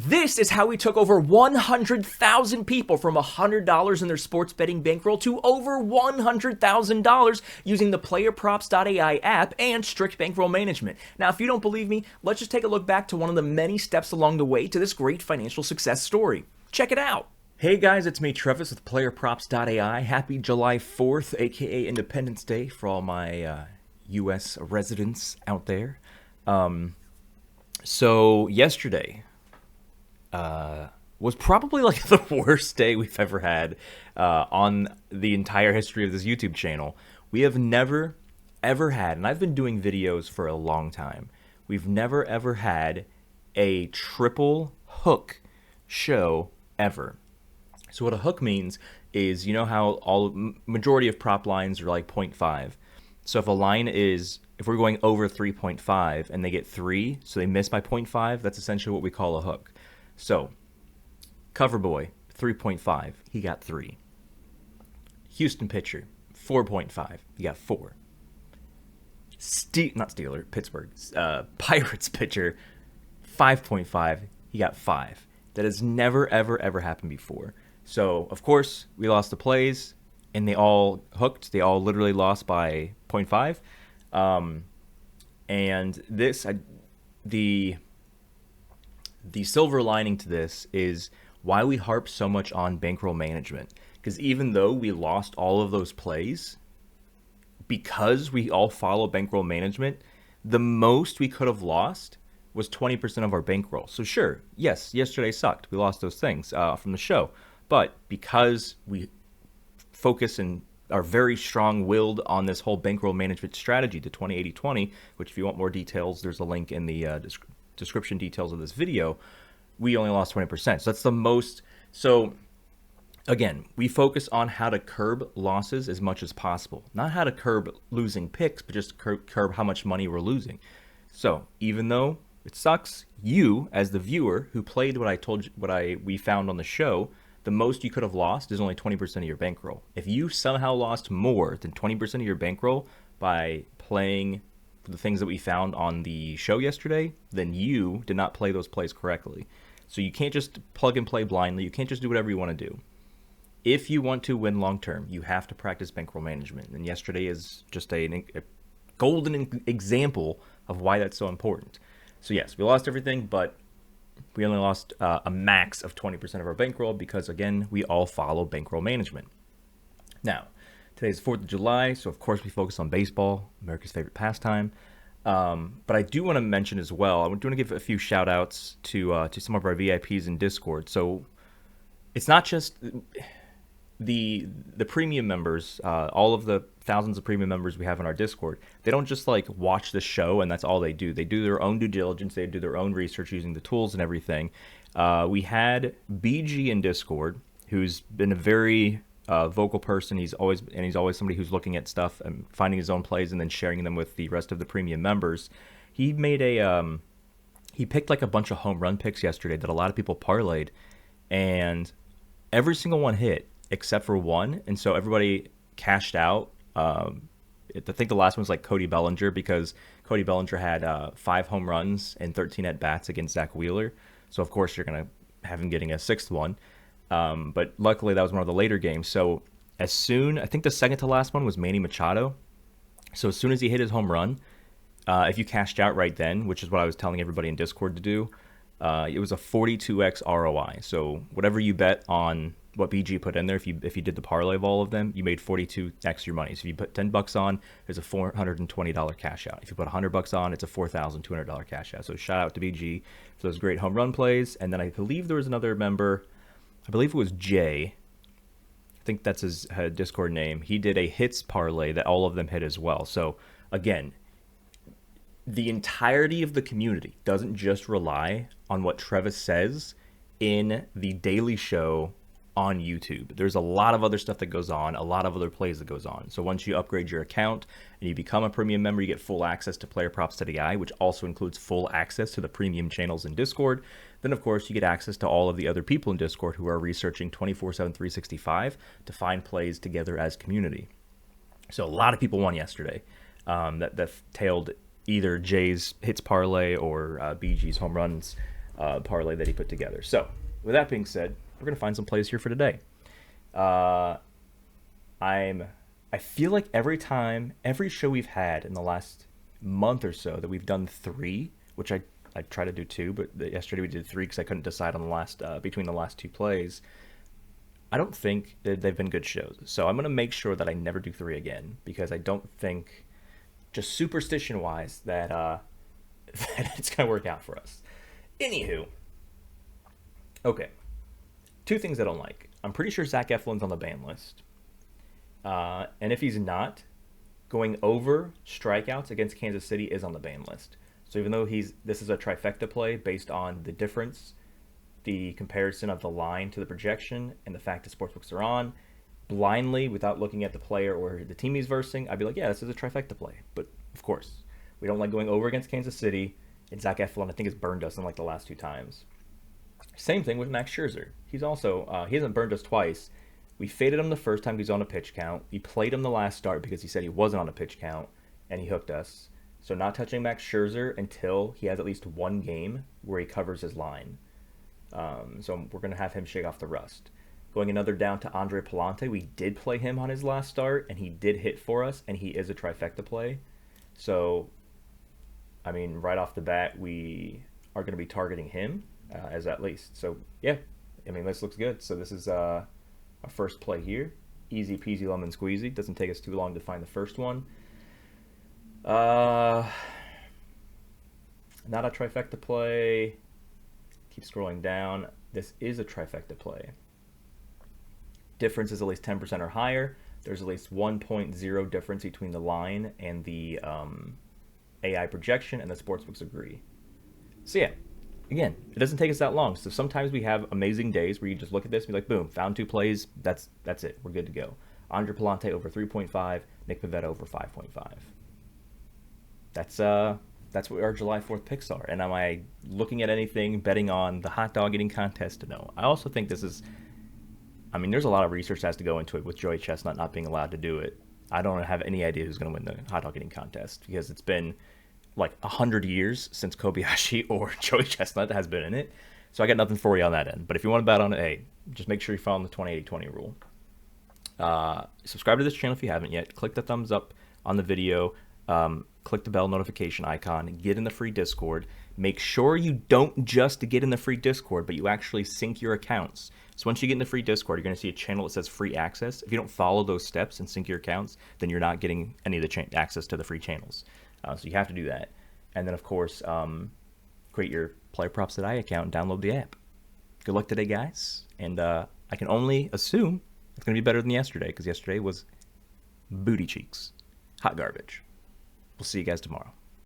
This is how we took over 100,000 people from $100 in their sports betting bankroll to over $100,000 using the PlayerProps.ai app and strict bankroll management. Now, if you don't believe me, let's just take a look back to one of the many steps along the way to this great financial success story. Check it out. Hey guys, it's me, Travis, with PlayerProps.ai. Happy July 4th, aka Independence Day, for all my U.S. residents out there. So yesterday was probably like the worst day we've ever had on the entire history of this YouTube channel. We have never, ever had, and I've been doing videos for a long time, we've never, ever had a triple hook show ever. So what a hook means is, you know how majority of prop lines are like 0.5. So if a line is, if we're going over 3.5 and they get 3, so they miss by 0.5, that's essentially what we call a hook. So, Coverboy, 3.5, he got 3. Houston pitcher, 4.5, he got 4. Pittsburgh. Pirates pitcher, 5.5, he got 5. That has never, ever, ever happened before. So, of course, we lost the plays, and they all hooked. They all literally lost by 0.5. And this, the silver lining to this is why we harp so much on bankroll management. Because even though we lost all of those plays, because we all follow bankroll management, the most we could have lost was 20% of our bankroll. So sure, yes, yesterday sucked. We lost those things from the show. But because we focus and are very strong-willed on this whole bankroll management strategy, the 20-80-20, which if you want more details, there's a link in the description details of this video, we only lost 20%. So that's the most. So again, we focus on how to curb losses as much as possible. Not how to curb losing picks, but just curb how much money we're losing. So even though it sucks, you, as the viewer who played what I told you, we found on the show, the most you could have lost is only 20% of your bankroll. If you somehow lost more than 20% of your bankroll by playing the things that we found on the show yesterday, then you did not play those plays correctly. So you can't just plug and play blindly. You can't just do whatever you want to do. If you want to win long term, you have to practice bankroll management. And yesterday is just a golden example of why that's so important. So yes, we lost everything, but we only lost a max of 20% of our bankroll because, again, we all follow bankroll management. Now, today's 4th of July, so of course we focus on baseball, America's favorite pastime. But I do want to mention as well, I want to give a few shout-outs to some of our VIPs in Discord. So it's not just the premium members, all of the thousands of premium members we have in our Discord. They don't just like watch the show and that's all they do. They do their own due diligence. They do their own research using the tools and everything. We had BG in Discord, who's been a very vocal person. He's always somebody who's looking at stuff and finding his own plays and then sharing them with the rest of the premium members. He made he picked like a bunch of home run picks yesterday that a lot of people parlayed, and every single one hit except for one, and so everybody cashed out. I think the last one was like Cody Bellinger, because Cody Bellinger had 5 home runs and 13 at-bats against Zach Wheeler. So, of course, you're going to have him getting a 6th one. But luckily, that was one of the later games. So, I think the second to last one was Manny Machado. So, as soon as he hit his home run, if you cashed out right then, which is what I was telling everybody in Discord to do, it was a 42x ROI. So, whatever you bet on what BG put in there, if you did the parlay of all of them, you made 42x your money. So if you put $10 on, there's a $420 cash out. If you put $100 on, it's a $4,200 cash out. So shout out to BG for those great home run plays. And then I believe there was another member, I believe it was Jay. I think that's his Discord name. He did a hits parlay that all of them hit as well. So again, the entirety of the community doesn't just rely on what Travis says in the daily show on YouTube. There's a lot of other stuff that goes on, a lot of other plays that goes on. So once you upgrade your account and you become a premium member, you get full access to PlayerProps.ai, which also includes full access to the premium channels in Discord. Then, of course, you get access to all of the other people in Discord who are researching 24/7, 365 to find plays together as community. So a lot of people won yesterday. That tailed either Jay's hits parlay or BG's home runs parlay that he put together. So, with that being said, we're gonna find some plays here for today. Uh, I feel like every show we've had in the last month or so that we've done 3, which I try to do 2, but yesterday we did 3 because I couldn't decide on the last between the last 2 plays. I don't think that they've been good shows, so I'm gonna make sure that I never do 3 again because I don't think, just superstition wise, that that it's gonna work out for us. Anywho, okay, 2 things I don't like. I'm pretty sure Zach Eflin's on the ban list. And if he's not, going over strikeouts against Kansas City is on the ban list. So even though this is a trifecta play based on the difference, the comparison of the line to the projection, and the fact that sportsbooks are on, blindly without looking at the player or the team he's versing, I'd be like, yeah, this is a trifecta play. But of course, we don't like going over against Kansas City. And Zach Eflin, I think, has burned us in like the last 2 times. Same thing with Max Scherzer. He's also he hasn't burned us twice. We faded him the first time he's on a pitch count. We played him the last start because he said he wasn't on a pitch count, and he hooked us. So not touching Max Scherzer until he has at least 1 game where he covers his line. So we're going to have him shake off the rust. Going another down to Andre Palante. We did play him on his last start, and he did hit for us, and he is a trifecta play. So, I mean, right off the bat, we are going to be targeting him as at least. So, yeah, I mean, this looks good. So this is our first play here. Easy peasy lemon squeezy. Doesn't take us too long to find the first one. Not a trifecta play. Keep scrolling down. This is a trifecta play. Difference is at least 10% or higher. There's at least 1.0 difference between the line and the AI projection, and the sportsbooks agree. So yeah, again, it doesn't take us that long. So sometimes we have amazing days where you just look at this and be like, boom, found 2 plays. That's it. We're good to go. Andre Palante over 3.5. Nick Pivetta over 5.5. That's what our July 4th picks are. And am I looking at anything, betting on the hot dog eating contest? No. I also think this is, I mean, there's a lot of research that has to go into it with Joey Chestnut not being allowed to do it. I don't have any idea who's going to win the hot dog eating contest because it's been like 100 years since Kobayashi or Joey Chestnut has been in it. So I got nothing for you on that end. But if you want to bet on it, hey, just make sure you follow the 20-80-20 rule. Subscribe to this channel if you haven't yet. Click the thumbs up on the video. Click the bell notification icon. Get in the free Discord. Make sure you don't just get in the free Discord, but you actually sync your accounts. So once you get in the free Discord, you're going to see a channel that says free access. If you don't follow those steps and sync your accounts, then you're not getting any of the access to the free channels. So you have to do that. And then, of course, create your PlayerProps.ai account and download the app. Good luck today, guys. And I can only assume it's going to be better than yesterday because yesterday was booty cheeks. Hot garbage. We'll see you guys tomorrow.